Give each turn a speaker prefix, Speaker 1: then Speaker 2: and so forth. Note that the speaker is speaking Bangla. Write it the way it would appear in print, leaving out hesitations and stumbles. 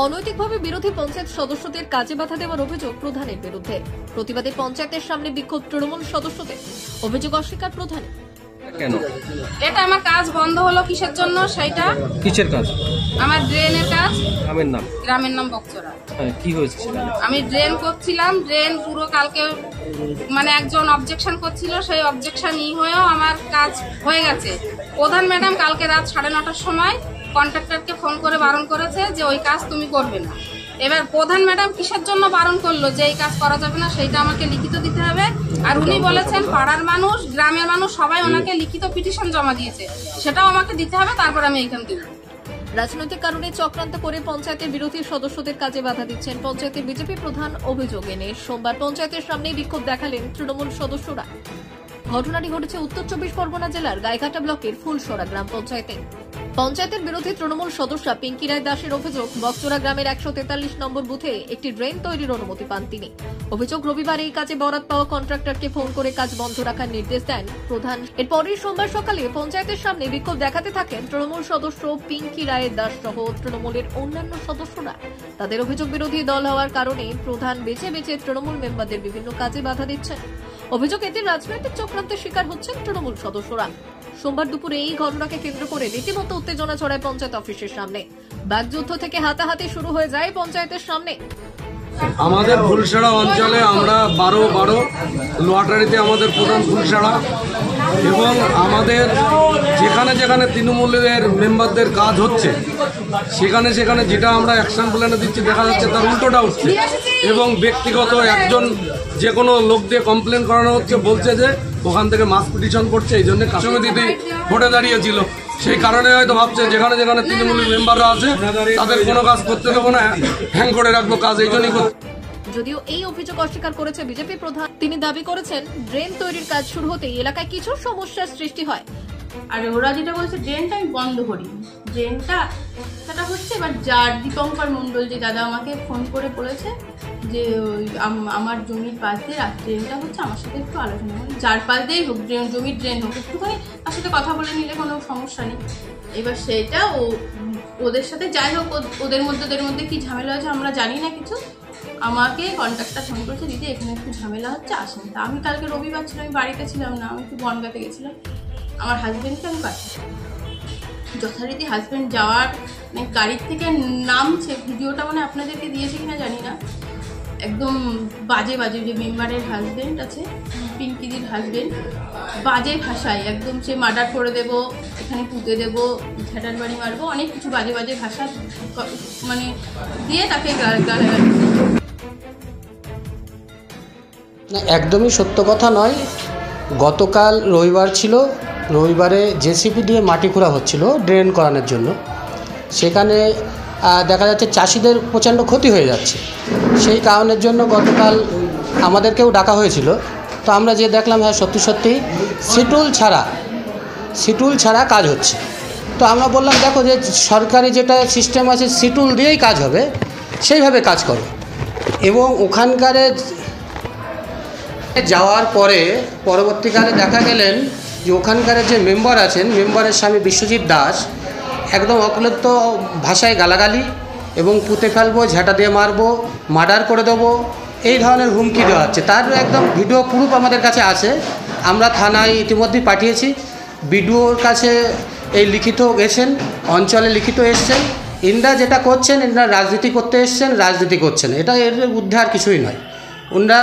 Speaker 1: অনৈতিকভাবে বিরোধী পঞ্চায়েত সদস্যদের কাজে বাধা দেওয়ার অভিযোগ প্রধানের বিরুদ্ধে। প্রতিবাদে পঞ্চায়েতের সামনে বিক্ষোভ তৃণমূল সদস্যদের। অভিযোগ অস্বীকার প্রধান।
Speaker 2: কেন
Speaker 3: এটা আমার কাজ বন্ধ হলো কিসের জন্য? সেটা
Speaker 2: কিসের কাজ?
Speaker 3: আমার ড্রেনের কাজ।
Speaker 2: গ্রামের নাম
Speaker 3: বকচরা।
Speaker 2: কি হয়েছে?
Speaker 3: আমি ড্রেন করছিলাম, ড্রেন পুরো কালকে মানে একজন অবজেকশন করছিল, সেই অবজেকশন হয়েও আমার কাজ হয়ে গেছে। প্রধান ম্যাডাম কালকে রাত 9:30টার সময় কন্ট্রাক্টরকে ফোন করে বারণ করেছে যে ওই কাজ তুমি করবে না। এবার প্রধান ম্যাডাম কিসের জন্য বারণ করলো যে এই কাজ করা যাবে না, সেইটা আমাকে লিখিত দিতে হবে। আর উনি বলেছেন পাড়ার মানুষ, গ্রামের মানুষ সবাই ওনাকে লিখিত পিটিশন জমা দিয়েছে, সেটাও আমাকে দিতে হবে, তারপর আমি এইখান দিব।
Speaker 1: রাজনৈতিক কারণে চক্রান্ত করে পঞ্চায়েতের বিরোধী সদস্যদের কাজে বাধা দিচ্ছেন পঞ্চায়েতের বিজেপি প্রধান। অভিযোগ এনে সোমবার পঞ্চায়েতের সামনে বিক্ষোভ দেখালেন তৃণমূল সদস্যরা। ঘটনাটি ঘটেছে উত্তর 24 পরগনা জেলার গাইঘাটা ব্লকের ফুলসরা গ্রাম পঞ্চায়েতে। পঞ্চায়েতের বিরোধী তৃণমূল সদস্য পিঙ্কি রায় দাসের অভিযোগ, বকচরা গ্রামের 143 নম্বর বুথে একটি ড্রেন তৈরির অনুমতি পান তিনি। অভিযোগ, রবিবার এই কাজে বরাত পাওয়া কন্ট্রাক্টরকে ফোন করে কাজ বন্ধ রাখার নির্দেশ দেন প্রধান। এরপরই সোমবার সকালে পঞ্চায়েতের সামনে বিক্ষোভ দেখাতে থাকেন তৃণমূল সদস্য পিঙ্কি রায় দাস সহ তৃণমূলের অন্যান্য সদস্যরা। তাদের অভিযোগ, বিরোধী দল হওয়ার কারণে প্রধান বেছে বেছে তৃণমূল মেম্বারদের বিভিন্ন কাজে বাধা দিচ্ছেন। অভিযোগ, এতে রাজনৈতিক চক্রান্তের শিকার হচ্ছেন তৃণমূল সদস্যরা। সোমবার দুপুরে এই ঘটনাকে কেন্দ্র করে রীতিমতো উত্তেজনা ছড়ায় পঞ্চায়েত অফিসের সামনে। বাগযুদ্ধ থেকে হাতাহাতি শুরু হয়ে যায় পঞ্চায়েতের সামনে।
Speaker 4: আমাদের ফুলসরা অঞ্চলে আমরা 12 লটারিতে আমাদের প্রধান ফুলসরা, এবং আমাদের যেখানে যেখানে তৃণমূলের মেম্বারদের কাজ হচ্ছে সেখানে সেখানে যেটা আমরা অ্যাকশন প্ল্যানে দিচ্ছি দেখা যাচ্ছে তার উল্টোটা উঠছে, এবং ব্যক্তিগত একজন যে কোনো লোক দিয়ে কমপ্লেন করানো হচ্ছে, বলছে যে ওখান থেকে মাস পিটিশন করছে, এই জন্য সমিতিতে ভোটে দাঁড়িয়েছিল। সেই কারণে হয়তো ভাবছে যেখানে যেখানে তৃণমূলের মেম্বাররা আছে তাদের কোনো কাজ করতে দেবো না, হ্যাং করে রাখবো কাজ, এই জন্যই করতে।
Speaker 1: যদিও এই অভিযোগ অস্বীকার করেছে বিজেপি প্রধান। তিনি দাবি করেছেন, ড্রেন তৈরির কাজ শুরু হতেই এলাকায় কিছু সমস্যার সৃষ্টি হয়।
Speaker 5: আর ওরা যেটা বলছে ড্রেনটা আমি বন্ধ করি, ড্রেনটা সেটা হচ্ছে এবার যার দীপঙ্কর মণ্ডল যে দাদা আমাকে ফোন করে বলেছে যে আমার জমির পাশ দিয়ে ড্রেনটা হচ্ছে, আমার সাথে একটু আলোচনা করি, যার পাশ দিয়েই হোক জমির ড্রেন হোক, একটুখানি তার সাথে কথা বলে নিলে কোনো সমস্যা নেই। এবার সেটা ওদের সাথে যাই হোক, ওদের মধ্যে কি ঝামেলা হয়েছে আমরা জানি না কিছু। আমাকে কন্ট্রাক্টর ফোন করেছে, দিদি এখানে একটু ঝামেলা হচ্ছে, আসেন। তা আমি কালকে রবিবার ছিল, আমি বাড়িতে ছিলাম না, আমি একটু বনগাঁতে গেছিলাম। আমার হাজব্যান্ডকে আমি পাঠিয়েছি, যথারীতি হাজব্যান্ড যাওয়ার মানে গাড়ির থেকে নামছে, ভিডিওটা মানে আপনাদেরকে দিয়েছে কিনা জানি না, একদম বাজে যে মেম্বারের হাজব্যান্ড আছে, পিঙ্কিদির হাজব্যান্ড, বাজে ভাষায় একদম সে মার্ডার করে দেবো, এখানে পুঁতে দেবো, ঝাঁটার বাড়ি মারবো, অনেক কিছু বাজে ভাষা মানে দিয়ে তাকে গালাগালি।
Speaker 6: না, একদমই সত্য কথা নয়। গতকাল রবিবার ছিল, রবিবারে জেসিপি দিয়ে মাটি খোঁড়া হচ্ছিল ড্রেন করানোর জন্য। সেখানে দেখা যাচ্ছে চাষিদের প্রচণ্ড ক্ষতি হয়ে যাচ্ছে। সেই কারণের জন্য গতকাল আমাদেরকেও ডাকা হয়েছিল। তো আমরা যে দেখলাম, হ্যাঁ সত্যি সিটুল ছাড়া কাজ হচ্ছে। তো আমরা বললাম, দেখো যে সরকারি যেটা সিস্টেম আছে সিটুল দিয়েই কাজ হবে, সেইভাবে কাজ করো। এবং ওখানকার যাওয়ার পরে পরবর্তীকালে দেখা গেলেন যে ওখানকার যে মেম্বার আছেন, মেম্বারের স্বামী বিশ্বজিৎ দাস একদম অকলিত ভাষায় গালাগালি এবং পুঁতে ফেলবো, ঝাঁটা দিয়ে মারবো, মার্ডার করে দেবো, এই ধরনের হুমকি দেওয়া হচ্ছে। তার একদম ভিডিও প্রুফ আমাদের কাছে আছে, আমরা থানায় ইতিমধ্যেই পাঠিয়েছি। বিডিওর কাছে এই লিখিত গেছেন, অঞ্চলে লিখিত এসছেন। ইনরা যেটা করছেন, এনারা রাজনীতি করতে এসছেন, রাজনীতি করছেন, এটা এর ঊর্ধ্বে আর কিছুই নয়। ওনারা